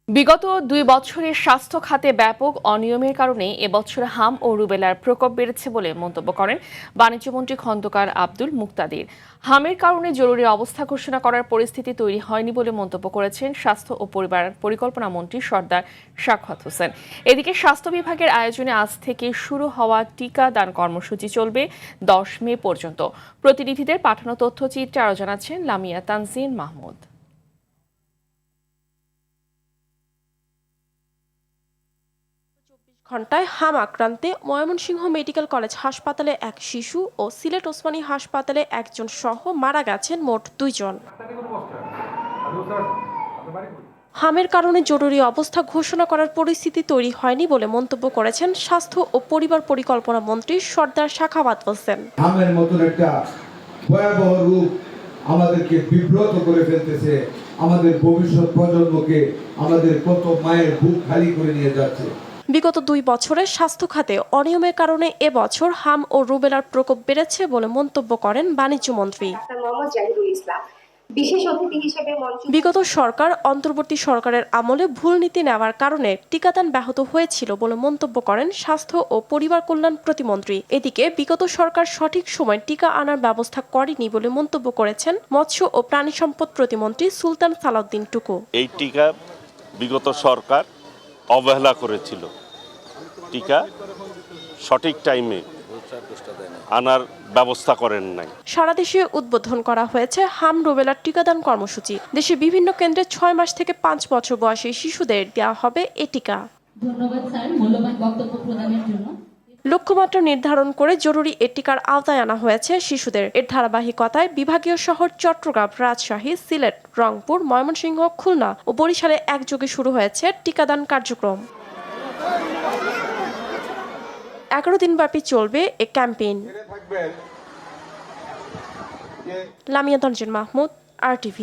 বিগত ২ বছরে স্বাস্থ্য খাতে ব্যাপক অনিয়মের কারণে এবছর হাম ও রুবেলার প্রকোপ বেড়েছে বলে মন্তব্য করেন বাণিজ্যমন্ত্রী খন্দকার আব্দুল মুক্তাদির। হামের কারণে জরুরি অবস্থা ঘোষণা করার পরিস্থিতি তৈরি হয়নি বলে মন্তব্য করেছেন স্বাস্থ্য ও পরিবার পরিকল্পনা মন্ত্রী সর্দার সাখাওয়াত হোসেন। এদিকে স্বাস্থ্য বিভাগের আয়োজনে আজ থেকে শুরু হওয়া টিকা দান কর্মসূচি চলবে ১০ মে পর্যন্ত। প্রতিনিধিদের পাঠানো তথ্যচিত্রে আরও জানাচ্ছেন লামিয়া তানজিন মাহমুদ। ঘণ্টায় হাম আক্রান্তে ময়মনসিংহ মেডিকেল কলেজ হাসপাতালে এক শিশু ও সিলেট ওসমানী হাসপাতালে একজন সহ মারা গেছেন মোট ২ জন। হামের কারণে জরুরি অবস্থা ঘোষণা করার পরিস্থিতি তৈরি হয়নি বলে মন্তব্য করেছেন স্বাস্থ্য ও পরিবার পরিকল্পনা মন্ত্রী সর্দার সাখাওয়াত হোসেন। হামের মতন একটা ভয়াবহ রূপ আমাদেরকে বিব্রত করে ফেলতেছে, আমাদের ভবিষ্যৎ প্রজন্মকে, আমাদের কত মায়ের বুক খালি করে নিয়ে যাচ্ছে। বিগত ২ বছরে স্বাস্থ্য খাতে অনিয়মের কারণে এবছর হাম ও রুবেলার প্রকোপ বেড়েছে বলে মন্তব্য করেন বাণিজ্যমন্ত্রী। বিগত সরকার অন্তর্বর্তী সরকারের আমলে ভুল নীতি নেওয়ার কারণে টিকাদান ব্যাহত হয়েছিল বলে মন্তব্য করেন স্বাস্থ্য ও পরিবার কল্যাণ প্রতিমন্ত্রী। এদিকে বিগত সরকার সঠিক সময় টিকা আনার ব্যবস্থা করেনি বলে মন্তব্য করেছেন মৎস্য ও প্রাণী সম্পদ প্রতিমন্ত্রী সুলতান সালাউদ্দিন টুকু। এই টিকা বিগত সরকার অবহেলা করেছিল, টিকা সঠিক টাইমে আনার ব্যবস্থা করেন নাই। সারা দেশে উদ্বোধন করা হয়েছে হাম রুবেলার টিকাদান কর্মসূচি। দেশে বিভিন্ন কেন্দ্রে ৬ মাস থেকে ৫ বছর বয়সী শিশুদের দেওয়া হবে এ টিকা। ধন্যবাদ স্যার মূল্যবান বক্তব্য প্রদানের জন্য। লক্ষ্যমাত্রা নির্ধারণ করে জরুরি এ টিকার আওতায় আনা হয়েছে শিশুদের। এর ধারাবাহিকতায় বিভাগীয় শহর চট্টগ্রাম, রাজশাহী, সিলেট, রংপুর, ময়মনসিংহ, খুলনা ও বরিশালে একযোগে শুরু হয়েছে টিকাদান কার্যক্রম। ১১ দিনব্যাপী চলবে এ ক্যাম্পেইন। লামিয়া তানজিন মাহমুদ, RTV।